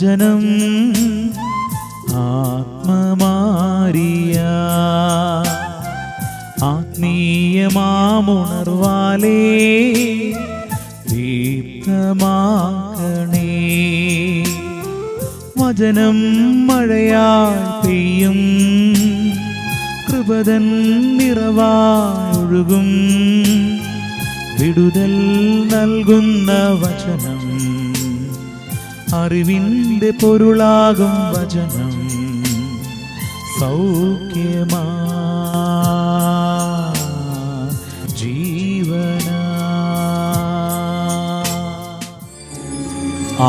വചനം ആത്മമാരിയ ആത്മീയമാമുണർവാലേ ദീപ്തമാക്കണേ. വചനം മഴയാൽ പെയ്യും കൃപതൻ നിറവായൊഴുകും വിടുതൽ നൽകുന്ന വചനം അറിവിൻ്റെ പൊരുളാകും വചനം സൗഖ്യമാ ജീവന.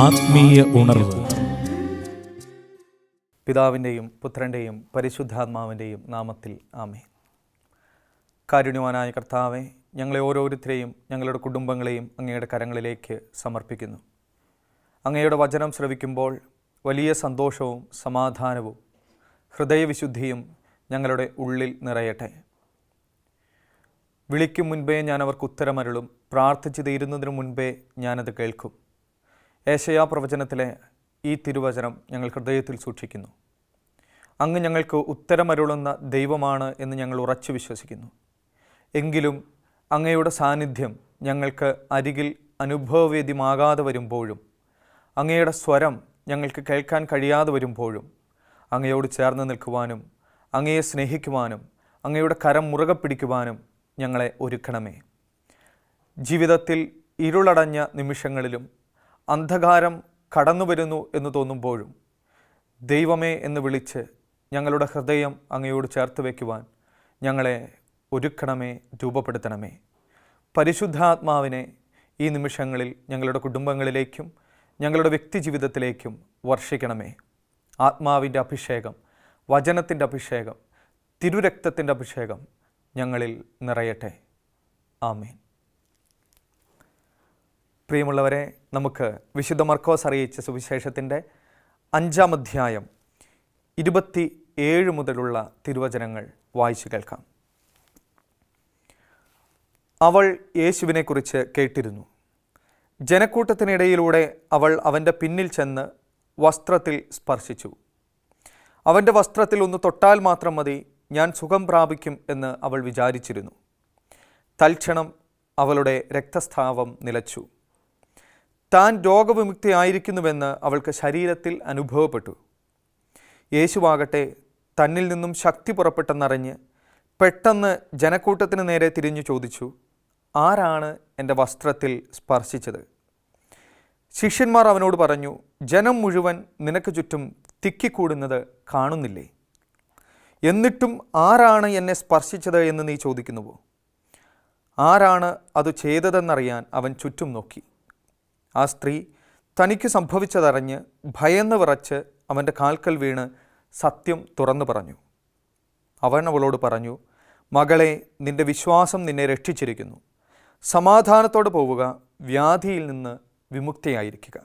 ആത്മീയ ഉണർവ്. പിതാവിൻ്റെയും പുത്രൻ്റെയും പരിശുദ്ധാത്മാവിൻ്റെയും നാമത്തിൽ ആമേൻ. കാരുണ്യവാനായ കർത്താവെ, ഞങ്ങളെ ഓരോരുത്തരെയും ഞങ്ങളുടെ കുടുംബങ്ങളെയും അങ്ങയുടെ കരങ്ങളിലേക്ക് സമർപ്പിക്കുന്നു. അങ്ങയുടെ വചനം ശ്രവിക്കുമ്പോൾ വലിയ സന്തോഷവും സമാധാനവും ഹൃദയവിശുദ്ധിയും ഞങ്ങളുടെ ഉള്ളിൽ നിറയട്ടെ. വിളിക്കും മുൻപേ ഞാൻ അവർക്ക് ഉത്തരമരുളും, പ്രാർത്ഥിച്ചു തീരുന്നതിനു മുൻപേ ഞാനത് കേൾക്കും. ഏശയ്യാ പ്രവചനത്തിലെ ഈ തിരുവചനം ഞങ്ങൾ ഹൃദയത്തിൽ സൂക്ഷിക്കുന്നു. അങ്ങ് ഞങ്ങൾക്ക് ഉത്തരമരുളുന്ന ദൈവമാണ് എന്ന് ഞങ്ങൾ ഉറച്ചു വിശ്വസിക്കുന്നു. എങ്കിലും അങ്ങയുടെ സാന്നിധ്യം ഞങ്ങൾക്ക് അരികിൽ അനുഭവവേദ്യമാകാതെ വരുമ്പോഴും, അങ്ങയുടെ സ്വരം ഞങ്ങൾക്ക് കേൾക്കാൻ കഴിയാതെ വരുമ്പോഴും അങ്ങയോട് ചേർന്ന് നിൽക്കുവാനും അങ്ങയെ സ്നേഹിക്കുവാനും അങ്ങയുടെ കരം മുറുകെ പിടിക്കുവാനും ഞങ്ങളെ ഒരുക്കണമേ. ജീവിതത്തിൽ ഇരുളടഞ്ഞ നിമിഷങ്ങളിലും അന്ധകാരം കടന്നു വരുന്നു എന്ന് തോന്നുമ്പോഴും ദൈവമേ എന്ന് വിളിച്ച് ഞങ്ങളുടെ ഹൃദയം അങ്ങയോട് ചേർത്ത് വയ്ക്കുവാൻ ഞങ്ങളെ ഒരുക്കണമേ, രൂപപ്പെടുത്തണമേ. പരിശുദ്ധാത്മാവിനെ ഈ നിമിഷങ്ങളിൽ ഞങ്ങളുടെ കുടുംബങ്ങളിലേക്കും ഞങ്ങളുടെ വ്യക്തി ജീവിതത്തിലേക്കും വർഷിക്കണമേ. ആത്മാവിൻ്റെ അഭിഷേകം, വചനത്തിൻ്റെ അഭിഷേകം, തിരുരക്തത്തിൻ്റെ അഭിഷേകം ഞങ്ങളിൽ നിറയട്ടെ. ആമേൻ. പ്രിയമുള്ളവരെ, നമുക്ക് വിശുദ്ധ മർക്കോസ് അറിയിച്ച സുവിശേഷത്തിൻ്റെ 5-ാം അധ്യായം 27 മുതലുള്ള തിരുവചനങ്ങൾ വായിച്ചു കേൾക്കാം. അവൾ യേശുവിനെക്കുറിച്ച് കേട്ടിരുന്നു. ജനക്കൂട്ടത്തിനിടയിലൂടെ അവൾ അവൻ്റെ പിന്നിൽ ചെന്ന് വസ്ത്രത്തിൽ സ്പർശിച്ചു. അവൻ്റെ വസ്ത്രത്തിൽ ഒന്ന് തൊട്ടാൽ മാത്രം മതി, ഞാൻ സുഖം പ്രാപിക്കും എന്ന് അവൾ വിചാരിച്ചിരുന്നു. തൽക്ഷണം അവളുടെ രക്തസ്രാവം നിലച്ചു. താൻ രോഗവിമുക്തിയായിരിക്കുന്നുവെന്ന് അവൾക്ക് ശരീരത്തിൽ അനുഭവപ്പെട്ടു. യേശുവാകട്ടെ തന്നിൽ നിന്നും ശക്തി പുറപ്പെട്ടെന്നറിഞ്ഞ് പെട്ടെന്ന് ജനക്കൂട്ടത്തിന് നേരെ തിരിഞ്ഞു ചോദിച്ചു, ആരാണ് എൻ്റെ വസ്ത്രത്തിൽ സ്പർശിച്ചത്? ശിഷ്യന്മാർ അവനോട് പറഞ്ഞു, ജനം മുഴുവൻ നിനക്ക് ചുറ്റും തിക്കിക്കൂടുന്നത് കാണുന്നില്ലേ? എന്നിട്ടും ആരാണ് എന്നെ സ്പർശിച്ചത് എന്ന് നീ ചോദിക്കുന്നുവോ? ആരാണ് അത് ചെയ്തതെന്നറിയാൻ അവൻ ചുറ്റും നോക്കി. ആ സ്ത്രീ തനിക്ക് സംഭവിച്ചതറിഞ്ഞ് ഭയന്ന് വിറച്ച് അവൻ്റെ കാൽക്കൽ വീണ് സത്യം തുറന്നു പറഞ്ഞു. അവൻ അവളോട് പറഞ്ഞു, മകളെ, നിന്റെ വിശ്വാസം നിന്നെ രക്ഷിച്ചിരിക്കുന്നു. സമാധാനത്തോടെ പോവുക, വ്യാധിയിൽ നിന്ന് വിമുക്തിയായിരിക്കുക.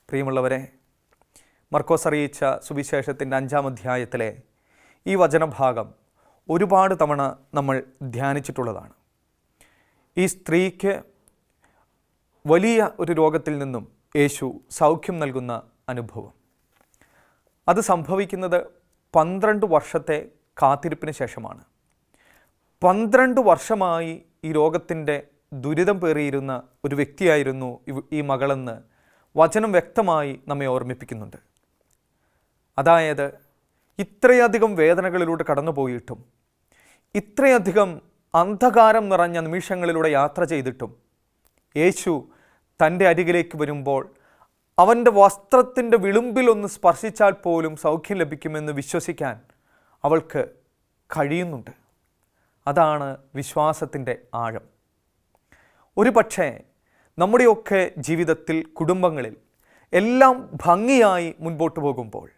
പ്രിയമുള്ളവരെ, മർക്കോസ് അറിയിച്ച സുവിശേഷത്തിൻ്റെ 5-ാം അധ്യായത്തിലെ ഈ വചനഭാഗം ഒരുപാട് തവണ നമ്മൾ ധ്യാനിച്ചിട്ടുള്ളതാണ്. ഈ സ്ത്രീക്ക് വലിയ ഒരു രോഗത്തിൽ നിന്നും യേശു സൗഖ്യം നൽകുന്ന അനുഭവം. അത് സംഭവിക്കുന്നത് 12 വർഷത്തെ കാത്തിരിപ്പിന് ശേഷമാണ്. 12 വർഷമായി ഈ രോഗത്തിൻ്റെ ദുരിതം പേറിയിരുന്ന ഒരു വ്യക്തിയായിരുന്നു ഈ മകളെന്ന് വചനം വ്യക്തമായി നമ്മെ ഓർമ്മിപ്പിക്കുന്നുണ്ട്. അതായത് ഇത്രയധികം വേദനകളിലൂടെ കടന്നുപോയിട്ടും ഇത്രയധികം അന്ധകാരം നിറഞ്ഞ നിമിഷങ്ങളിലൂടെ യാത്ര ചെയ്തിട്ടും യേശു തൻ്റെ അരികിലേക്ക് വരുമ്പോൾ അവൻ്റെ വസ്ത്രത്തിൻ്റെ വിളുമ്പിലൊന്ന് സ്പർശിച്ചാൽ പോലും സൗഖ്യം ലഭിക്കുമെന്ന് വിശ്വസിക്കാൻ അവൾക്ക് കഴിയുന്നുണ്ട്. അതാണ് വിശ്വാസത്തിൻ്റെ ആഴം. ഒരു പക്ഷേ നമ്മുടെയൊക്കെ ജീവിതത്തിൽ, കുടുംബങ്ങളിൽ എല്ലാം ഭംഗിയായി മുൻപോട്ട് പോകുമ്പോൾ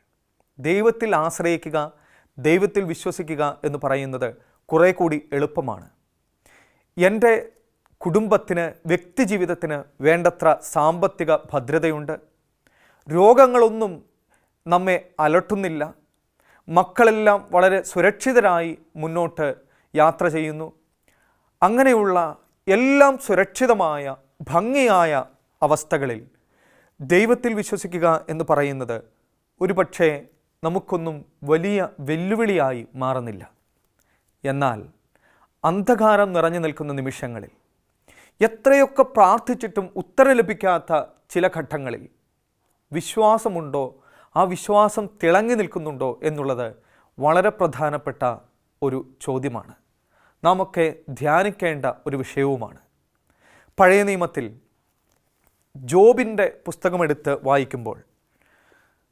ദൈവത്തിൽ ആശ്രയിക്കുക, ദൈവത്തിൽ വിശ്വസിക്കുക എന്ന് പറയുന്നത് കുറേ കൂടി എളുപ്പമാണ്. എൻ്റെ കുടുംബത്തിന്, വ്യക്തിജീവിതത്തിന് വേണ്ടത്ര സാമ്പത്തിക ഭദ്രതയുണ്ട്, രോഗങ്ങളൊന്നും നമ്മെ അലട്ടുന്നില്ല, മക്കളെല്ലാം വളരെ സുരക്ഷിതരായി മുന്നോട്ട് യാത്ര ചെയ്യുന്നു. അങ്ങനെയുള്ള എല്ലാം സുരക്ഷിതമായ ഭംഗിയായ അവസ്ഥകളിൽ ദൈവത്തിൽ വിശ്വസിക്കുക എന്ന് പറയുന്നത് ഒരുപക്ഷെ നമുക്കൊന്നും വലിയ വെല്ലുവിളിയായി മാറുന്നില്ല. എന്നാൽ അന്ധകാരം നിറഞ്ഞു നിൽക്കുന്ന നിമിഷങ്ങളിൽ, എത്രയൊക്കെ പ്രാർത്ഥിച്ചിട്ടും ഉത്തരം ലഭിക്കാത്ത ചില ഘട്ടങ്ങളിൽ വിശ്വാസമുണ്ടോ, ആ വിശ്വാസം തിളങ്ങി നിൽക്കുന്നുണ്ടോ എന്നുള്ളത് വളരെ പ്രധാനപ്പെട്ട ഒരു ചോദ്യമാണ്. നാമൊക്കെ ധ്യാനിക്കേണ്ട ഒരു വിഷയവുമാണ്. പഴയ നിയമത്തിൽ ജോബിൻ്റെ പുസ്തകമെടുത്ത് വായിക്കുമ്പോൾ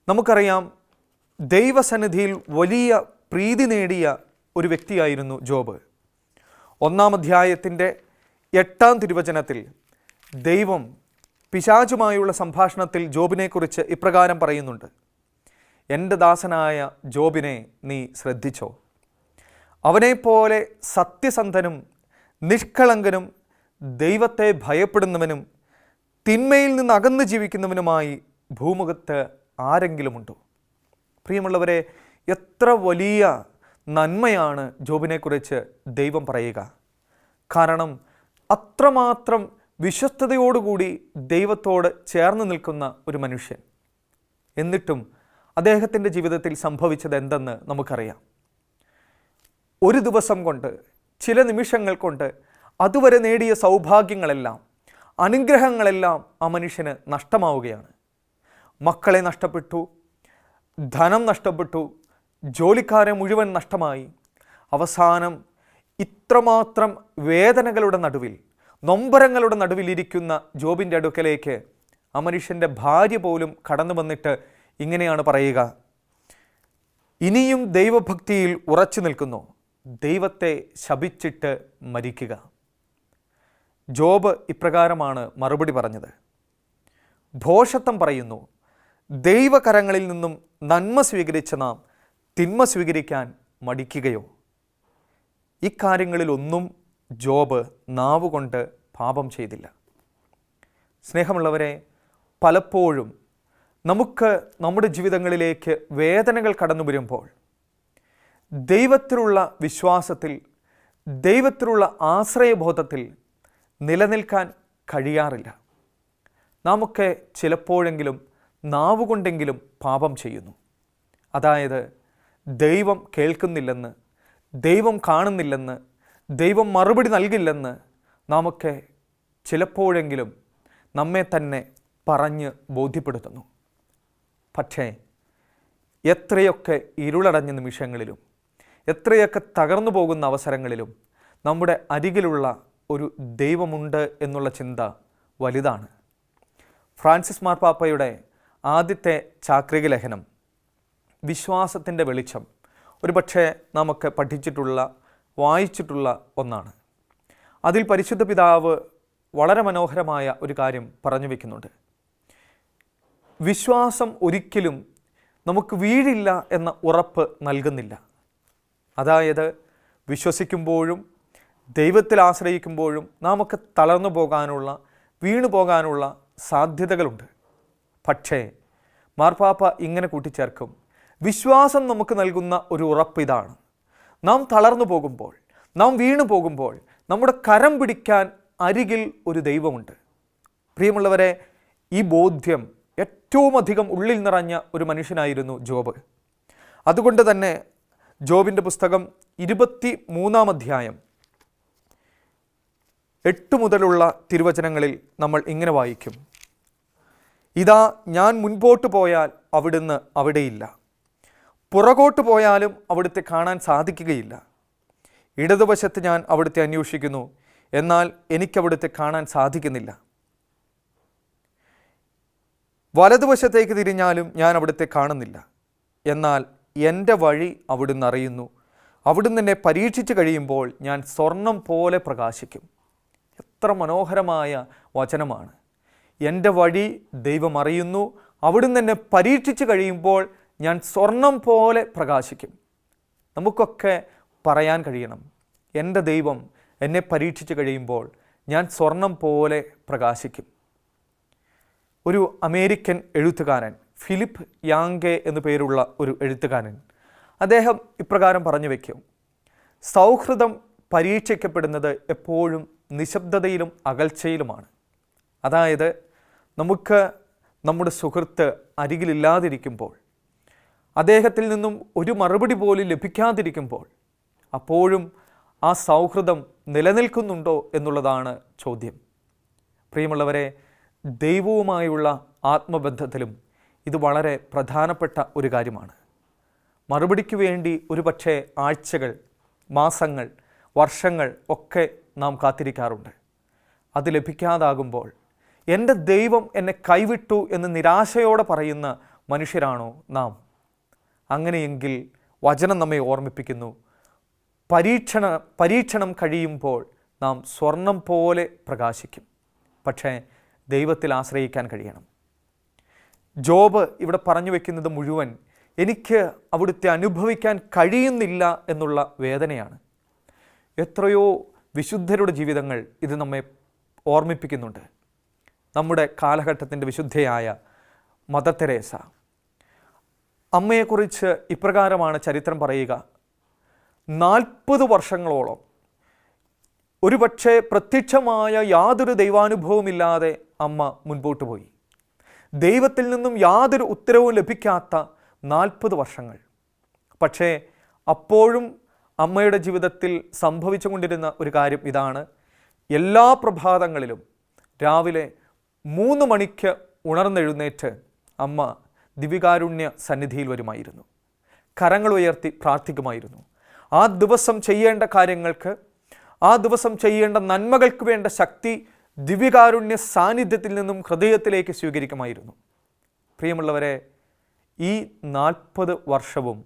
നമുക്കറിയാം, ദൈവസന്നിധിയിൽ വലിയ പ്രീതി നേടിയ ഒരു വ്യക്തിയായിരുന്നു ജോബ്. 1-ാം അധ്യായത്തിൻ്റെ 8-ാം തിരുവചനത്തിൽ ദൈവം പിശാചുമായുള്ള സംഭാഷണത്തിൽ ജോബിനെക്കുറിച്ച് ഇപ്രകാരം പറയുന്നുണ്ട്: എൻ്റെ ദാസനായ ജോബിനെ നീ ശ്രദ്ധിച്ചോ, അവനെപ്പോലെ സത്യസന്ധനും നിഷ്കളങ്കനും ദൈവത്തെ ഭയപ്പെടുന്നവനും തിന്മയിൽ നിന്ന് അകന്നു ജീവിക്കുന്നവനുമായി ഭൂമുഖത്ത് ആരെങ്കിലുമുണ്ടോ? പ്രിയമുള്ളവരെ, എത്ര വലിയ നന്മയാണ് ജോബിനെക്കുറിച്ച് ദൈവം പറയുക. കാരണം അത്രമാത്രം വിശ്വസ്തയോടുകൂടി ദൈവത്തോട് ചേർന്ന് നിൽക്കുന്ന ഒരു മനുഷ്യൻ. എന്നിട്ടും അദ്ദേഹത്തിൻ്റെ ജീവിതത്തിൽ സംഭവിച്ചത് എന്തെന്ന് നമുക്കറിയാം. ഒരു ദിവസം കൊണ്ട്, ചില നിമിഷങ്ങൾ കൊണ്ട് അതുവരെ നേടിയ സൗഭാഗ്യങ്ങളെല്ലാം, അനുഗ്രഹങ്ങളെല്ലാം ആ മനുഷ്യന് നഷ്ടമാവുകയാണ്. മക്കളെ നഷ്ടപ്പെട്ടു, ധനം നഷ്ടപ്പെട്ടു, ജോലിക്കാരെ മുഴുവൻ നഷ്ടമായി. അവസാനം ഇത്രമാത്രം വേദനകളുടെ നടുവിൽ, നൊമ്പരങ്ങളുടെ നടുവിലിരിക്കുന്ന ജോബിൻ്റെ അടുക്കലേക്ക് ആ മനുഷ്യൻ്റെ ഭാര്യ പോലും കടന്നു വന്നിട്ട് ഇങ്ങനെയാണ് പറയുക: ഇനിയും ദൈവഭക്തിയിൽ ഉറച്ചു നിൽക്കുന്നു, ദൈവത്തെ ശപിച്ചിട്ട് മരിക്കുക. ജോബ് ഇപ്രകാരമാണ് മറുപടി പറഞ്ഞത്: ഭോഷത്വം പറയുന്നു, ദൈവകരങ്ങളിൽ നിന്നും നന്മ സ്വീകരിച്ച നാം തിന്മ സ്വീകരിക്കാൻ മടിക്കുകയോ? ഇക്കാര്യങ്ങളിലൊന്നും ജോബ് നാവുകൊണ്ട് പാപം ചെയ്തില്ല. സ്നേഹമുള്ളവരെ, പലപ്പോഴും നമുക്ക് നമ്മുടെ ജീവിതങ്ങളിലേക്ക് വേദനകൾ കടന്നു വരുമ്പോൾ ദൈവത്തിലുള്ള വിശ്വാസത്തിൽ, ദൈവത്തിലുള്ള ആശ്രയബോധത്തിൽ നിലനിൽക്കാൻ കഴിയാറില്ല. നാമൊക്കെ ചിലപ്പോഴെങ്കിലും നാവുകൊണ്ടെങ്കിലും പാപം ചെയ്യുന്നു. അതായത് ദൈവം കേൾക്കുന്നില്ലെന്ന്, ദൈവം കാണുന്നില്ലെന്ന്, ദൈവം മറുപടി നൽകില്ലെന്ന് നാമൊക്കെ ചിലപ്പോഴെങ്കിലും നമ്മെ തന്നെ പറഞ്ഞ് ബോധ്യപ്പെടുത്തുന്നു. പക്ഷേ എത്രയൊക്കെ ഇരുളടഞ്ഞ നിമിഷങ്ങളിലും, എത്രയൊക്കെ തകർന്നു പോകുന്ന അവസരങ്ങളിലും നമ്മുടെ അരികിലുള്ള ഒരു ദൈവമുണ്ട് എന്നുള്ള ചിന്ത വലുതാണ്. ഫ്രാൻസിസ് മാർപ്പാപ്പയുടെ ആദ്യത്തെ ചാക്രിക ലേഖനം വിശ്വാസത്തിൻ്റെ വെളിച്ചം ഒരുപക്ഷെ നമുക്ക് പഠിച്ചിട്ടുള്ള, വായിച്ചിട്ടുള്ള ഒന്നാണ്. അതിൽ പരിശുദ്ധ പിതാവ് വളരെ മനോഹരമായ ഒരു കാര്യം പറഞ്ഞു വയ്ക്കുന്നുണ്ട്. വിശ്വാസം ഒരിക്കലും നമുക്ക് വീഴില്ല എന്ന ഉറപ്പ് നൽകുന്നില്ല. അതായത് വിശ്വസിക്കുമ്പോഴും ദൈവത്തിൽ ആശ്രയിക്കുമ്പോഴും നാമൊക്കെ തളർന്നു പോകാനുള്ള, വീണു പോകാനുള്ള സാധ്യതകളുണ്ട്. പക്ഷേ മാർപ്പാപ്പ ഇങ്ങനെ കൂട്ടിച്ചേർക്കും: വിശ്വാസം നമുക്ക് നൽകുന്ന ഒരു ഉറപ്പ് ഇതാണ്: നാം തളർന്നു പോകുമ്പോൾ, നാം വീണു പോകുമ്പോൾ നമ്മുടെ കരം പിടിക്കാൻ അരികിൽ ഒരു ദൈവമുണ്ട്. പ്രിയമുള്ളവരെ, ഈ ബോധ്യം ഏറ്റവും അധികം ഉള്ളിൽ നിറഞ്ഞ ഒരു മനുഷ്യനായിരുന്നു ജോബ്. അതുകൊണ്ട് തന്നെ ജോബിൻ്റെ പുസ്തകം 23-ാം അധ്യായം 8 മുതലുള്ള തിരുവചനങ്ങളിൽ നമ്മൾ ഇങ്ങനെ വായിക്കും: ഇതാ, ഞാൻ മുൻപോട്ട് പോയാൽ അവിടുന്ന് അവിടെയില്ല, പുറകോട്ട് പോയാലും അവിടുത്തെ കാണാൻ സാധിക്കുകയില്ല. ഇടതുവശത്ത് ഞാൻ അവിടുത്തെ അന്വേഷിക്കുന്നു, എന്നാൽ എനിക്കവിടുത്തെ കാണാൻ സാധിക്കുന്നില്ല. വലതുവശത്തേക്ക് തിരിഞ്ഞാലും ഞാൻ അവിടുത്തെ കാണുന്നില്ല. എന്നാൽ എൻ്റെ വഴി അവിടുന്ന് അറിയുന്നു, അവിടുന്ന് എന്നെ പരീക്ഷിച്ച് കഴിയുമ്പോൾ ഞാൻ സ്വർണം പോലെ പ്രകാശിക്കും. എത്ര മനോഹരമായ വചനമാണ്! എൻ്റെ വഴി ദൈവം അറിയുന്നു, അവിടുന്ന് എന്നെ പരീക്ഷിച്ച് കഴിയുമ്പോൾ ഞാൻ സ്വർണം പോലെ പ്രകാശിക്കും. നമുക്കൊക്കെ പറയാൻ കഴിയണം: എൻ്റെ ദൈവം എന്നെ പരീക്ഷിച്ച് കഴിയുമ്പോൾ ഞാൻ സ്വർണം പോലെ പ്രകാശിക്കും. ഒരു അമേരിക്കൻ എഴുത്തുകാരൻ, ഫിലിപ്പ് യാങ്കെ എന്നു പേരുള്ള ഒരു എഴുത്തുകാരൻ, അദ്ദേഹം ഇപ്രകാരം പറഞ്ഞു വയ്ക്കും: സൗഹൃദം പരീക്ഷിക്കപ്പെടുന്നത് എപ്പോഴും നിശബ്ദതയിലും അകൽച്ചയിലുമാണ്. അതായത് നമുക്ക് നമ്മുടെ സുഹൃത്ത് അരികിലില്ലാതിരിക്കുമ്പോൾ, അദ്ദേഹത്തിൽ നിന്നും ഒരു മറുപടി പോലും ലഭിക്കാതിരിക്കുമ്പോൾ, അപ്പോഴും ആ സൗഹൃദം നിലനിൽക്കുന്നുണ്ടോ എന്നുള്ളതാണ് ചോദ്യം. പ്രിയമുള്ളവരെ, ദൈവവുമായുള്ള ആത്മബന്ധത്തിലും ഇത് വളരെ പ്രധാനപ്പെട്ട ഒരു കാര്യമാണ്. മറുപടിക്ക് വേണ്ടി ഒരുപക്ഷെ ആഴ്ചകൾ, മാസങ്ങൾ, വർഷങ്ങൾ ഒക്കെ നാം കാത്തിരിക്കാറുണ്ട്. അത് ലഭിക്കാതാകുമ്പോൾ എൻ്റെ ദൈവം എന്നെ കൈവിട്ടു എന്ന് നിരാശയോടെ പറയുന്ന മനുഷ്യരാണോ നാം? അങ്ങനെയെങ്കിൽ വചനം നമ്മെ ഓർമ്മിപ്പിക്കുന്നു, പരീക്ഷണം കഴിയുമ്പോൾ നാം സ്വർണം പോലെ പ്രകാശിക്കും. പക്ഷേ ദൈവത്തിൽ ആശ്രയിക്കാൻ കഴിയണം. ജോബ് ഇവിടെ പറഞ്ഞു വയ്ക്കുന്നത് മുഴുവൻ എനിക്ക് അവിടുത്തെ അനുഭവിക്കാൻ കഴിയുന്നില്ല എന്നുള്ള വേദനയാണ്. എത്രയോ വിശുദ്ധരുടെ ജീവിതങ്ങൾ ഇത് നമ്മെ ഓർമ്മിപ്പിക്കുന്നുണ്ട്. നമ്മുടെ കാലഘട്ടത്തിൻ്റെ വിശുദ്ധയായ മദർ തെരേസ, അമ്മയെക്കുറിച്ച് ഇപ്രകാരമാണ് ചരിത്രം പറയുക: 40 വർഷങ്ങളോളം ഒരുപക്ഷെ പ്രത്യക്ഷമായ യാതൊരു ദൈവാനുഭവമില്ലാതെ അമ്മ മുൻപോട്ട് പോയി. ദൈവത്തിൽ നിന്നും യാതൊരു ഉത്തരവും ലഭിക്കാത്ത 40 വർഷങ്ങൾ. പക്ഷേ അപ്പോഴും അമ്മയുടെ ജീവിതത്തിൽ സംഭവിച്ചുകൊണ്ടിരുന്ന ഒരു കാര്യം ഇതാണ്: എല്ലാ പ്രഭാതങ്ങളിലും രാവിലെ 3 മണിക്ക് ഉണർന്നെഴുന്നേറ്റ് അമ്മ ദിവികാരുണ്യ സന്നിധിയിൽ വരുമായിരുന്നു. കരങ്ങൾ ഉയർത്തി പ്രാർത്ഥിക്കുമായിരുന്നു. ആ ദിവസം ചെയ്യേണ്ട കാര്യങ്ങൾക്ക്, ആ ദിവസം ചെയ്യേണ്ട നന്മകൾക്ക് വേണ്ട ശക്തി ദിവ്യകാരുണ്യ സാന്നിധ്യത്തിൽ നിന്നും ഹൃദയത്തിലേക്ക് സ്വീകരിക്കുമായിരുന്നു. പ്രിയമുള്ളവരെ, ഈ 40 വർഷവും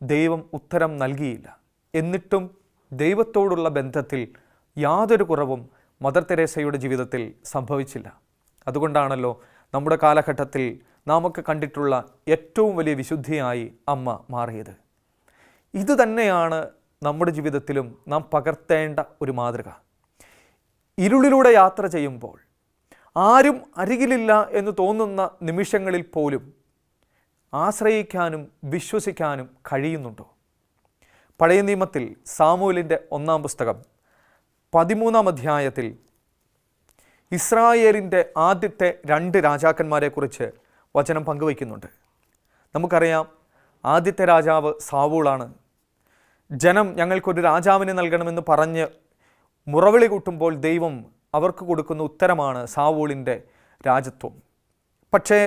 ദൈവം ഉത്തരം നൽകിയില്ല. എന്നിട്ടും ദൈവത്തോടുള്ള ബന്ധത്തിൽ യാതൊരു കുറവും മദർ തെരേസയുടെ ജീവിതത്തിൽ സംഭവിച്ചില്ല. അതുകൊണ്ടാണല്ലോ നമ്മുടെ കാലഘട്ടത്തിൽ നാമൊക്കെ കണ്ടിട്ടുള്ള ഏറ്റവും വലിയ വിശുദ്ധിയായി അമ്മ മാറിയത്. ഇതുതന്നെയാണ് നമ്മുടെ ജീവിതത്തിലും നാം പകർത്തേണ്ട ഒരു മാതൃക. ഇരുളിലൂടെ യാത്ര ചെയ്യുമ്പോൾ, ആരും അരികിലില്ല എന്ന് തോന്നുന്ന നിമിഷങ്ങളിൽ പോലും ആശ്രയിക്കാനും വിശ്വസിക്കാനും കഴിയുന്നുണ്ടോ? പഴയ നിയമത്തിൽ സാമുവേലിൻ്റെ 1-ാം പുസ്തകം 13-ാം അധ്യായത്തിൽ ഇസ്രായേലിൻ്റെ ആദ്യത്തെ 2 രാജാക്കന്മാരെക്കുറിച്ച് വചനം പങ്കുവയ്ക്കുന്നുണ്ട്. നമുക്കറിയാം, ആദ്യത്തെ രാജാവ് സാവൂളാണ്. ജനം ഞങ്ങൾക്കൊരു രാജാവിനെ നൽകണമെന്ന് പറഞ്ഞ് മുറവിളി കൂട്ടുമ്പോൾ ദൈവം അവർക്ക് കൊടുക്കുന്ന ഉത്തരമാണ് സാവൂളിൻ്റെ രാജത്വം. പക്ഷേ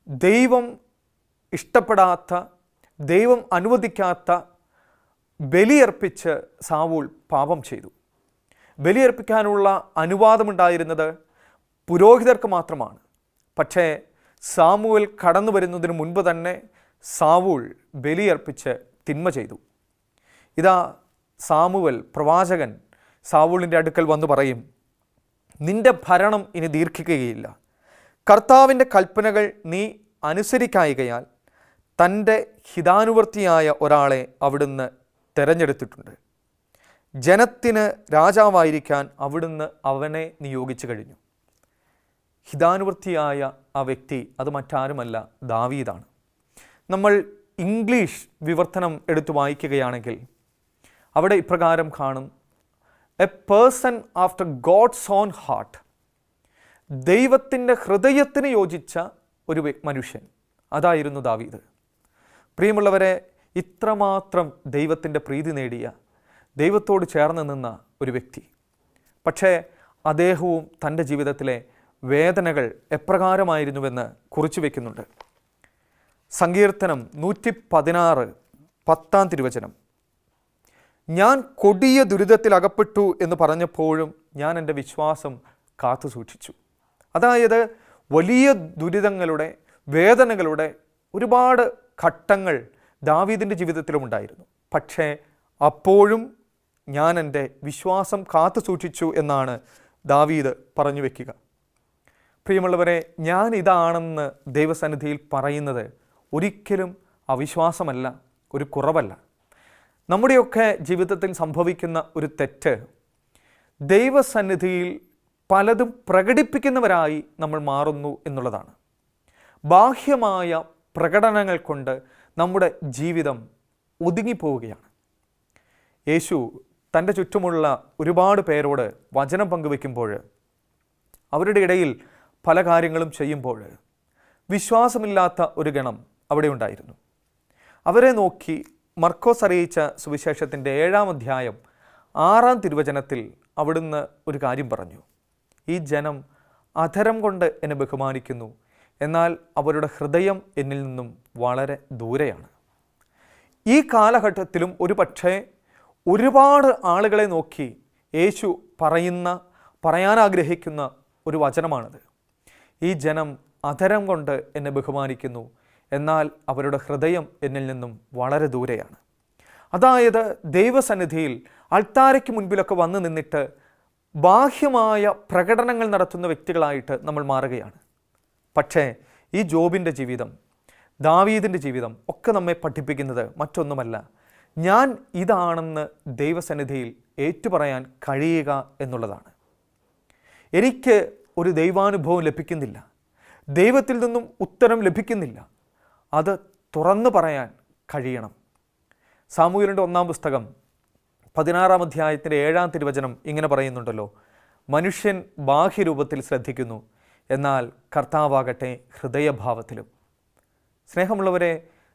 ദൈവം ഇഷ്ടപ്പെടാത്ത, ദൈവം അനുവദിക്കാത്ത ബലിയർപ്പിച്ച് സാവൂൾ പാപം ചെയ്തു. ബലിയർപ്പിക്കാനുള്ള അനുവാദമുണ്ടായിരുന്നത് പുരോഹിതർക്ക് മാത്രമാണ്. പക്ഷേ സാമുവേൽ കടന്നു വരുന്നതിന് മുൻപ് തന്നെ സാവൂൾ ബലിയർപ്പിച്ച് തിന്മ ചെയ്തു. ഇതാ സാമുവേൽ പ്രവാചകൻ സാവൂളിൻ്റെ അടുക്കൽ വന്ന് പറയും: നിന്റെ ഭരണം ഇനി ദീർഘിക്കുകയില്ല. കർത്താവിൻ്റെ കൽപ്പനകൾ നീ അനുസരിക്കായികയാൽ തൻ്റെ ഹിതാനുവർത്തിയായ ഒരാളെ അവിടുന്ന് തിരഞ്ഞെടുത്തിട്ടുണ്ട്. ജനത്തിന് രാജാവായിരിക്കാൻ അവിടുന്ന് അവനെ നിയോഗിച്ചു കഴിഞ്ഞു. ഹിതാനുവർത്തിയായ ആ വ്യക്തി അത് മറ്റാരുമല്ല, ദാവീദാണ്. നമ്മൾ ഇംഗ്ലീഷ് വിവർത്തനം എടുത്തു വായിക്കുകയാണെങ്കിൽ അവിടെ ഇപ്രകാരം കാണും: a person after God's own heart. ദൈവത്തിൻ്റെ ഹൃദയത്തിന് യോജിച്ച ഒരു മനുഷ്യൻ, അതായിരുന്നു ദാവീദ്. പ്രിയമുള്ളവരെ, ഇത്രമാത്രം ദൈവത്തിൻ്റെ പ്രീതി നേടിയ, ദൈവത്തോട് ചേർന്ന് നിന്ന ഒരു വ്യക്തി. പക്ഷേ അദ്ദേഹവും തൻ്റെ ജീവിതത്തിലെ വേദനകൾ എപ്രകാരമായിരുന്നുവെന്ന് കുറിച്ചു വയ്ക്കുന്നുണ്ട്. സങ്കീർത്തനം 116 10-ാം തിരുവചനം: ഞാൻ കൊടിയ ദുരിതത്തിൽ അകപ്പെട്ടു എന്ന് പറഞ്ഞപ്പോഴും ഞാൻ എൻ്റെ വിശ്വാസം കാത്തു സൂക്ഷിച്ചു. അതായത് വലിയ ദുരിതങ്ങളുടെ, വേദനകളുടെ ഒരുപാട് ഘട്ടങ്ങൾ ദാവീദിൻ്റെ ജീവിതത്തിലുമുണ്ടായിരുന്നു. പക്ഷേ അപ്പോഴും ഞാൻ എൻ്റെ വിശ്വാസം കാത്തു സൂക്ഷിച്ചു എന്നാണ് ദാവീദ് പറഞ്ഞു വയ്ക്കുക. പ്രിയമുള്ളവരെ, ഞാൻ ഇതാണെന്ന് ദൈവസന്നിധിയിൽ പറയുന്നത് ഒരിക്കലും അവിശ്വാസമല്ല, ഒരു കുറവല്ല. നമ്മുടെയൊക്കെ ജീവിതത്തിൽ സംഭവിക്കുന്ന ഒരു തെറ്റ്, ദൈവസന്നിധിയിൽ പലതും പ്രകടിപ്പിക്കുന്നവരായി നമ്മൾ മാറുന്നു എന്നുള്ളതാണ്. ബാഹ്യമായ പ്രകടനങ്ങൾ കൊണ്ട് നമ്മുടെ ജീവിതം ഒതുങ്ങിപ്പോവുകയാണ്. യേശു തൻ്റെ ചുറ്റുമുള്ള ഒരുപാട് പേരോട് വചനം പങ്കുവെക്കുമ്പോൾ, അവരുടെ ഇടയിൽ പല കാര്യങ്ങളും ചെയ്യുമ്പോൾ വിശ്വാസമില്ലാത്ത ഒരു ഗണം അവിടെ ഉണ്ടായിരുന്നു. അവരെ നോക്കി മർക്കോസ് അറിയിച്ച സുവിശേഷത്തിൻ്റെ 7-ാം അധ്യായം 6-ാം തിരുവചനത്തിൽ അവിടുന്ന് ഒരു കാര്യം പറഞ്ഞു. ഈ ജനം അധരം കൊണ്ട് എന്നെ ബഹുമാനിക്കുന്നു, എന്നാൽ അവരുടെ ഹൃദയം എന്നിൽ നിന്നും വളരെ ദൂരെയാണ്. ഈ കാലഘട്ടത്തിലും ഒരു പക്ഷേ ഒരുപാട് ആളുകളെ നോക്കി യേശു പറയാൻ ആഗ്രഹിക്കുന്ന ഒരു വചനമാണിത്. ഈ ജനം അധരം കൊണ്ട് എന്നെ ബഹുമാനിക്കുന്നു, എന്നാൽ അവരുടെ ഹൃദയം എന്നിൽ നിന്നും വളരെ ദൂരെയാണ്. അതായത് ദൈവസന്നിധിയിൽ അൾത്താരയ്ക്ക് മുൻപിലൊക്കെ വന്നു നിന്നിട്ട് ബാഹ്യമായ പ്രകടനങ്ങൾ നടത്തുന്ന വ്യക്തികളായിട്ട് നമ്മൾ മാറുകയാണ്. പക്ഷേ ഈ ജോബിൻ്റെ ജീവിതം, ദാവീദിൻ്റെ ജീവിതം ഒക്കെ നമ്മെ പഠിപ്പിക്കുന്നത് മറ്റൊന്നുമല്ല, ഞാൻ ഇതാണെന്ന് ദൈവസന്നിധിയിൽ ഏറ്റുപറയാൻ കഴിയുക എന്നുള്ളതാണ്. എനിക്ക് ഒരു ദൈവാനുഭവം ലഭിക്കുന്നില്ല, ദൈവത്തിൽ നിന്നും ഉത്തരം ലഭിക്കുന്നില്ല, അത് തുറന്നു പറയാൻ കഴിയണം. സാമൂവേലിൻ്റെ 1-ാം പുസ്തകം 16-ാം അധ്യായത്തിൻ്റെ 7-ാം തിരുവചനം ഇങ്ങനെ പറയുന്നുണ്ടല്ലോ, മനുഷ്യൻ ബാഹ്യരൂപത്തിൽ ശ്രദ്ധിക്കുന്നു, എന്നാൽ കർത്താവാകട്ടെ ഹൃദയഭാവത്തിലും. സ്നേഹമുള്ളവരെ,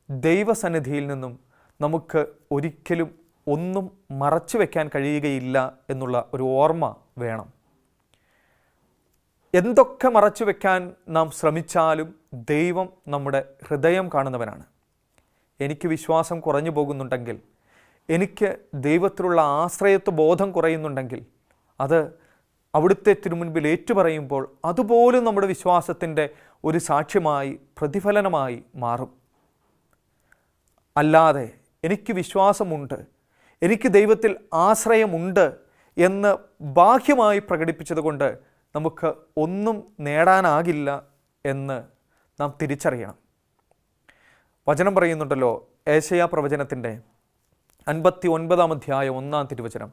ദൈവസന്നിധിയിൽ നിന്നും നമുക്ക് ഒരിക്കലും ഒന്നും മറച്ചു വയ്ക്കാൻ കഴിയുകയില്ല എന്നുള്ള ഒരു ഓർമ്മ വേണം. എന്തൊക്കെ മറച്ചു വയ്ക്കാൻ നാം ശ്രമിച്ചാലും ദൈവം നമ്മുടെ ഹൃദയം കാണുന്നവനാണ്. എനിക്ക് വിശ്വാസം കുറഞ്ഞു പോകുന്നുണ്ടെങ്കിൽ, എനിക്ക് ദൈവത്തിലുള്ള ആശ്രയത്വ ബോധം കുറയുന്നുണ്ടെങ്കിൽ, അത് അവിടുത്തെ തിരുമുൻപിൽ ഏറ്റുപറയുമ്പോൾ അതുപോലും നമ്മുടെ വിശ്വാസത്തിൻ്റെ ഒരു സാക്ഷ്യമായി, പ്രതിഫലനമായി മാറും. അല്ലാതെ എനിക്ക് വിശ്വാസമുണ്ട്, എനിക്ക് ദൈവത്തിൽ ആശ്രയമുണ്ട് എന്ന് ബാഹ്യമായി പ്രകടിപ്പിച്ചതുകൊണ്ട് നമുക്ക് ഒന്നും നേടാനാകില്ല എന്ന് നാം തിരിച്ചറിയണം. വചനം പറയുന്നുണ്ടല്ലോ, ഏശയ്യാ പ്രവചനത്തിൻ്റെ 59-ാം അധ്യായം 1-ാം തിരുവചനം,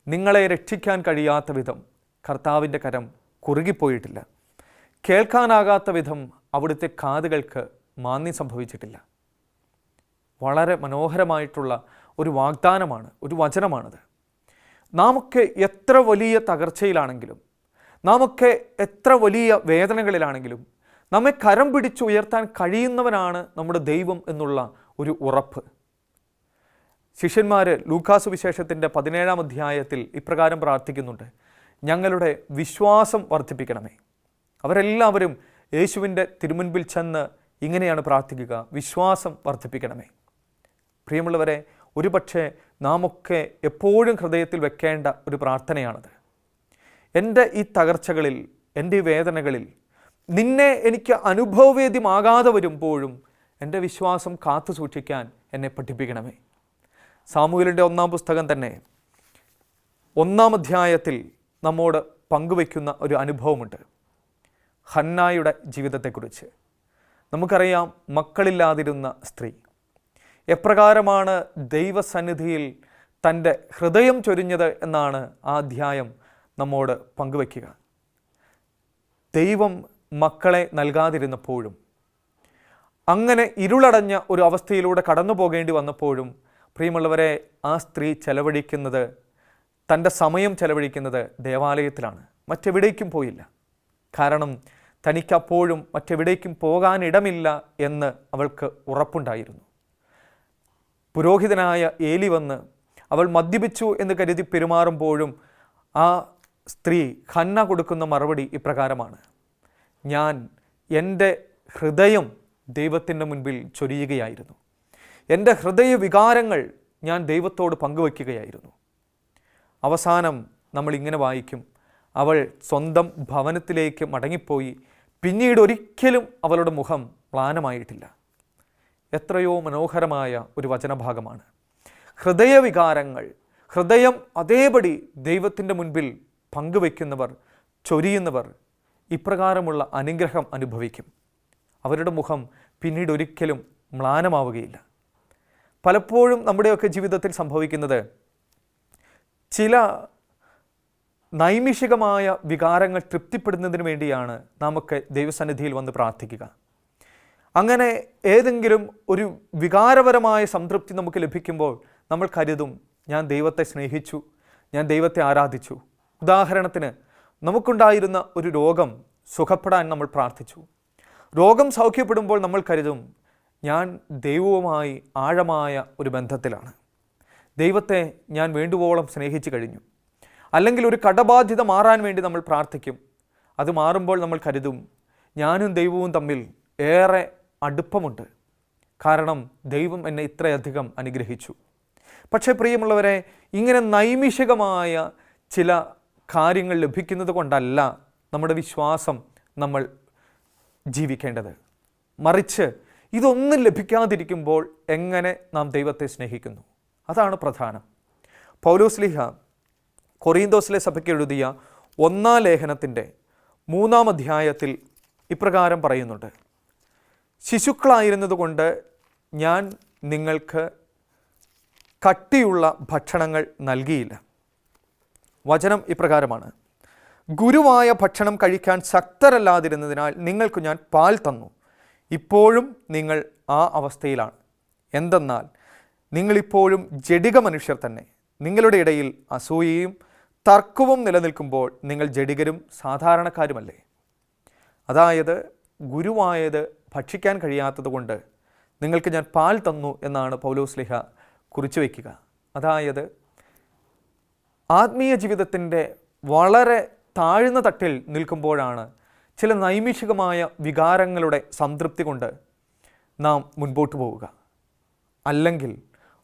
നിങ്ങളെ രക്ഷിക്കാൻ കഴിയാത്ത വിധം കർത്താവിൻ്റെ കരം കുറുകിപ്പോയിട്ടില്ല, കേൾക്കാനാകാത്ത വിധം അവിടുത്തെ കാതുകൾക്ക് മാന്യം സംഭവിച്ചിട്ടില്ല. വളരെ മനോഹരമായിട്ടുള്ള ഒരു വാഗ്ദാനമാണ്, ഒരു വചനമാണത്. നാമൊക്കെ എത്ര വലിയ തകർച്ചയിലാണെങ്കിലും, നാമൊക്കെ എത്ര വലിയ വേദനകളിലാണെങ്കിലും നമ്മെ കരം പിടിച്ചുയർത്താൻ കഴിയുന്നവനാണ് നമ്മുടെ ദൈവം എന്നുള്ള ഒരു ഉറപ്പ്. ശിഷ്യന്മാർ ലൂക്കാസ് വിശേഷത്തിൻ്റെ 17-ാം അധ്യായത്തിൽ ഇപ്രകാരം പ്രാർത്ഥിക്കുന്നുണ്ട്, ഞങ്ങളുടെ വിശ്വാസം വർദ്ധിപ്പിക്കണമേ. അവരെല്ലാവരും യേശുവിൻ്റെ തിരുമുൻപിൽ ചെന്ന് ഇങ്ങനെയാണ് പ്രാർത്ഥിക്കുക, വിശ്വാസം വർദ്ധിപ്പിക്കണമേ. പ്രിയമുള്ളവരെ, ഒരുപക്ഷെ നാമൊക്കെ എപ്പോഴും ഹൃദയത്തിൽ വെക്കേണ്ട ഒരു പ്രാർത്ഥനയാണത്. എൻ്റെ ഈ തകർച്ചകളിൽ, എൻ്റെ ഈ വേദനകളിൽ നിന്നെ എനിക്ക് അനുഭവവേദ്യമാകാതെ വരുമ്പോഴും എൻ്റെ വിശ്വാസം കാത്തു സൂക്ഷിക്കാൻ എന്നെ പഠിപ്പിക്കണമേ. സാമൂവേലിൻ്റെ 1-ാം പുസ്തകം തന്നെ 1-ാം അധ്യായത്തിൽ നമ്മോട് പങ്കുവയ്ക്കുന്ന ഒരു അനുഭവമുണ്ട്, ഹന്നായുടെ ജീവിതത്തെക്കുറിച്ച്. നമുക്കറിയാം, മക്കളില്ലാതിരുന്ന സ്ത്രീ എപ്രകാരമാണ് ദൈവസന്നിധിയിൽ തൻ്റെ ഹൃദയം ചൊരിഞ്ഞത് എന്നാണ് ആ അധ്യായം നമ്മോട് പങ്കുവയ്ക്കുക. ദൈവം മക്കളെ നൽകാതിരുന്നപ്പോഴും, അങ്ങനെ ഇരുളടഞ്ഞ ഒരു അവസ്ഥയിലൂടെ കടന്നു പോകേണ്ടി വന്നപ്പോഴും, പ്രിയമുള്ളവരെ, ആ സ്ത്രീ ചെലവഴിക്കുന്നത്, തൻ്റെ സമയം ചെലവഴിക്കുന്നത് ദേവാലയത്തിലാണ്, മറ്റെവിടേക്കും പോയില്ല. കാരണം തനിക്കപ്പോഴും മറ്റെവിടേക്കും പോകാനിടമില്ല എന്ന് അവൾക്ക് ഉറപ്പുണ്ടായിരുന്നു. പുരോഹിതനായ ഏലി വന്ന് അവൾ മദ്യപിച്ചു എന്ന് കരുതി പെരുമാറുമ്പോഴും ആ സ്ത്രീ ഹന്ന കൊടുക്കുന്ന മറുപടി ഇപ്രകാരമാണ്, ഞാൻ എൻ്റെ ഹൃദയം ദൈവത്തിൻ്റെ മുൻപിൽ ചൊരിയുകയായിരുന്നു, എൻ്റെ ഹൃദയ വികാരങ്ങൾ ഞാൻ ദൈവത്തോട് പങ്കുവയ്ക്കുകയായിരുന്നു. അവസാനം നമ്മൾ ഇങ്ങനെ വായിക്കും, അവൾ സ്വന്തം ഭവനത്തിലേക്ക് മടങ്ങിപ്പോയി, പിന്നീട് ഒരിക്കലും അവളുടെ മുഖം മ്ലാനമായിട്ടില്ല. എത്രയോ മനോഹരമായ ഒരു വചനഭാഗമാണ്. ഹൃദയവികാരങ്ങൾ, ഹൃദയം അതേപടി ദൈവത്തിൻ്റെ മുൻപിൽ പങ്കുവയ്ക്കുന്നവർ, ചൊരിയുന്നവർ ഇപ്രകാരമുള്ള അനുഗ്രഹം അനുഭവിക്കും. അവരുടെ മുഖം പിന്നീട് ഒരിക്കലും മ്ലാനമാവുകയില്ല. പലപ്പോഴും നമ്മുടെയൊക്കെ ജീവിതത്തിൽ സംഭവിക്കുന്നത്, ചില നൈമിഷികമായ വികാരങ്ങൾ തൃപ്തിപ്പെടുന്നതിന് വേണ്ടിയാണ് നാമൊക്കെ ദൈവസന്നിധിയിൽ വന്ന് പ്രാർത്ഥിക്കുക. അങ്ങനെ ഏതെങ്കിലും ഒരു വികാരപരമായ സംതൃപ്തി നമുക്ക് ലഭിക്കുമ്പോൾ നമ്മൾ കരുതും, ഞാൻ ദൈവത്തെ സ്നേഹിച്ചു, ഞാൻ ദൈവത്തെ ആരാധിച്ചു. ഉദാഹരണത്തിന്, നമുക്കുണ്ടായിരുന്ന ഒരു രോഗം സുഖപ്പെടാൻ നമ്മൾ പ്രാർത്ഥിച്ചു. രോഗം സൗഖ്യപ്പെടുമ്പോൾ നമ്മൾ കരുതും ഞാൻ ദൈവവുമായി ആഴമായ ഒരു ബന്ധത്തിലാണ്, ദൈവത്തെ ഞാൻ വേണ്ടുവോളം സ്നേഹിച്ചു കഴിഞ്ഞു. അല്ലെങ്കിൽ ഒരു കടബാധ്യത മാറാൻ വേണ്ടി നമ്മൾ പ്രാർത്ഥിക്കും. അത് മാറുമ്പോൾ നമ്മൾ കരുതും ഞാനും ദൈവവും തമ്മിൽ ഏറെ അടുപ്പമുണ്ട്, കാരണം ദൈവം എന്നെ ഇത്രയധികം അനുഗ്രഹിച്ചു. പക്ഷേ പ്രിയമുള്ളവരെ, ഇങ്ങനെ നൈമിഷികമായ ചില കാര്യങ്ങൾ ലഭിക്കുന്നത് കൊണ്ടല്ല നമ്മുടെ വിശ്വാസം നമ്മൾ ജീവിക്കേണ്ടത്. മറിച്ച് ഇതൊന്നും ലഭിക്കാതിരിക്കുമ്പോൾ എങ്ങനെ നാം ദൈവത്തെ സ്നേഹിക്കുന്നു, അതാണ് പ്രധാനം. പൗലോസ്ലീഹ കൊറീന്തോസിലെ സഭയ്ക്ക് എഴുതിയ 1-ാം ലേഖനത്തിൻ്റെ 3-ാം അധ്യായത്തിൽ ഇപ്രകാരം പറയുന്നുണ്ട്: ശിശുക്കളായിരുന്നതുകൊണ്ട് ഞാൻ നിങ്ങൾക്ക് കട്ടിയുള്ള ഭക്ഷണങ്ങൾ നൽകിയില്ല. വചനം ഇപ്രകാരമാണ്: ഗുരുവായ ഭക്ഷണം കഴിക്കാൻ ശക്തരല്ലാതിരുന്നതിനാൽ നിങ്ങൾക്ക് ഞാൻ പാൽ തന്നു. ഇപ്പോഴും നിങ്ങൾ ആ അവസ്ഥയിലാണ്. എന്തെന്നാൽ നിങ്ങളിപ്പോഴും ജഡിക മനുഷ്യർ തന്നെ. നിങ്ങളുടെ ഇടയിൽ അസൂയയും തർക്കവും നിലനിൽക്കുമ്പോൾ നിങ്ങൾ ജഡികരും സാധാരണക്കാരുമല്ലേ. അതായത് ഗുരുവായത് ഭക്ഷിക്കാൻ കഴിയാത്തത് കൊണ്ട് നിങ്ങൾക്ക് ഞാൻ പാൽ തന്നു എന്നാണ് പൗലോസ്ലീഹ കുറിച്ചു വയ്ക്കുക. അതായത് ആത്മീയ ജീവിതത്തിൻ്റെ വളരെ താഴ്ന്ന തട്ടിൽ നിൽക്കുമ്പോഴാണ് ചില നൈമിഷികമായ വികാരങ്ങളുടെ സംതൃപ്തി കൊണ്ട് നാം മുൻപോട്ട് പോവുക. അല്ലെങ്കിൽ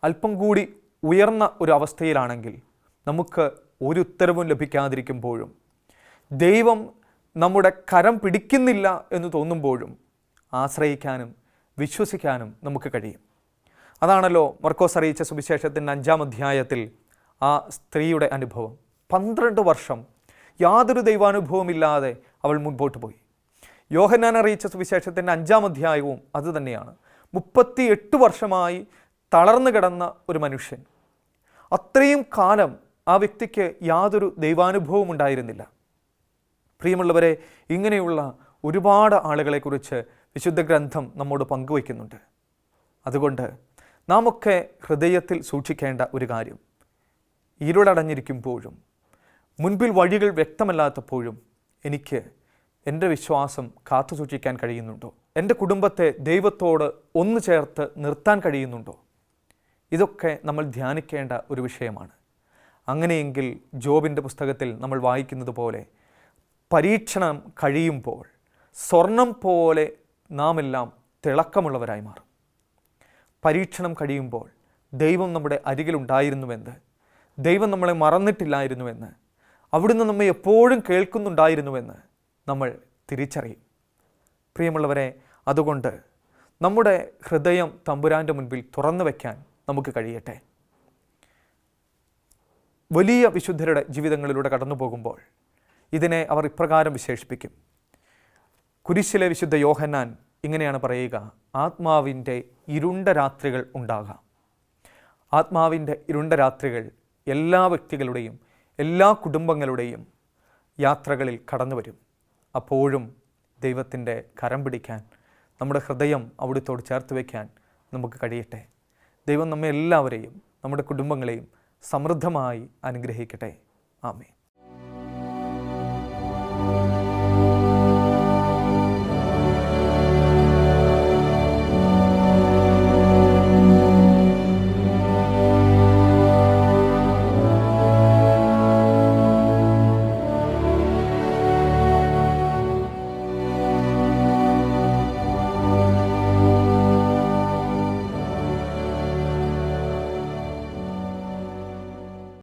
അല്പം കൂടി ഉയർന്ന ഒരു അവസ്ഥയിലാണെങ്കിൽ നമുക്ക് ഒരു ഉത്തരവും ലഭിക്കാതിരിക്കുമ്പോഴും ദൈവം നമ്മുടെ കരം പിടിക്കുന്നില്ല എന്ന് തോന്നുമ്പോഴും ആശ്രയിക്കാനും വിശ്വസിക്കാനും നമുക്ക് കഴിയും. അതാണല്ലോ മർക്കോസ് അറിയിച്ച സുവിശേഷത്തിൻ്റെ 5-ാം അധ്യായത്തിൽ ആ സ്ത്രീയുടെ അനുഭവം. 12 വർഷം യാതൊരു ദൈവാനുഭവമില്ലാതെ അവൾ മുൻപോട്ട് പോയി. യോഹന്നാൻ അറിയിച്ച സുവിശേഷത്തിൻ്റെ 5-ാം അധ്യായവും അതുതന്നെയാണ്. 38 വർഷമായി തളർന്നു കിടന്ന ഒരു മനുഷ്യൻ. അത്രയും കാലം ആ വ്യക്തിക്ക് യാതൊരു ദൈവാനുഭവവും ഉണ്ടായിരുന്നില്ല. പ്രിയമുള്ളവരെ, ഇങ്ങനെയുള്ള ഒരുപാട് ആളുകളെക്കുറിച്ച് വിശുദ്ധ ഗ്രന്ഥം നമ്മോട് പങ്കുവയ്ക്കുന്നുണ്ട്. അതുകൊണ്ട് നാമൊക്കെ ഹൃദയത്തിൽ സൂക്ഷിക്കേണ്ട ഒരു കാര്യം, ഇരുളടഞ്ഞിരിക്കുമ്പോഴും മുൻപിൽ വഴികൾ വ്യക്തമല്ലാത്തപ്പോഴും എനിക്ക് എൻ്റെ വിശ്വാസം കാത്തു സൂക്ഷിക്കാൻ കഴിയുന്നുണ്ടോ? എൻ്റെ കുടുംബത്തെ ദൈവത്തോട് ഒന്ന് ചേർത്ത് നിർത്താൻ കഴിയുന്നുണ്ടോ? ഇതൊക്കെ നമ്മൾ ധ്യാനിക്കേണ്ട ഒരു വിഷയമാണ്. അങ്ങനെയെങ്കിൽ ജോബിൻ്റെ പുസ്തകത്തിൽ നമ്മൾ വായിക്കുന്നത് പോലെ പരീക്ഷണം കഴിയുമ്പോൾ സ്വർണം പോലെ നാം എല്ലാം തിളക്കമുള്ളവരായി മാറും. പരീക്ഷണം കഴിയുമ്പോൾ ദൈവം നമ്മുടെ അരികിലുണ്ടായിരുന്നുവെന്ന്, ദൈവം നമ്മളെ മറന്നിട്ടില്ലായിരുന്നുവെന്ന്, അവിടുന്ന് നമ്മെ എപ്പോഴും കേൾക്കുന്നുണ്ടായിരുന്നുവെന്ന് നമ്മൾ തിരിച്ചറിയും. പ്രിയമുള്ളവരെ, അതുകൊണ്ട് നമ്മുടെ ഹൃദയം തമ്പുരാൻ്റെ മുൻപിൽ തുറന്നു വയ്ക്കാൻ നമുക്ക് കഴിയട്ടെ. വലിയ വിശുദ്ധരുടെ ജീവിതങ്ങളിലൂടെ കടന്നു പോകുമ്പോൾ ഇതിനെ അവർ ഇപ്രകാരം വിശേഷിപ്പിക്കും. കുരിശിലെ വിശുദ്ധ യോഹന്നാൻ ഇങ്ങനെയാണ് പറയുക: ആത്മാവിൻ്റെ ഇരുണ്ട രാത്രികൾ ഉണ്ടാകാം. ആത്മാവിൻ്റെ ഇരുണ്ട രാത്രികൾ എല്ലാ വ്യക്തികളുടെയും എല്ലാ കുടുംബങ്ങളുടെയും യാത്രകളിൽ കടന്നു വരും. അപ്പോഴും ദൈവത്തിൻ്റെ കരം പിടിക്കാൻ, നമ്മുടെ ഹൃദയം അവിടുത്തോട് ചേർത്ത് വയ്ക്കാൻ നമുക്ക് കഴിയട്ടെ. ദൈവം നമ്മെ എല്ലാവരെയും നമ്മുടെ കുടുംബങ്ങളെയും സമൃദ്ധമായി അനുഗ്രഹിക്കട്ടെ. ആമേൻ.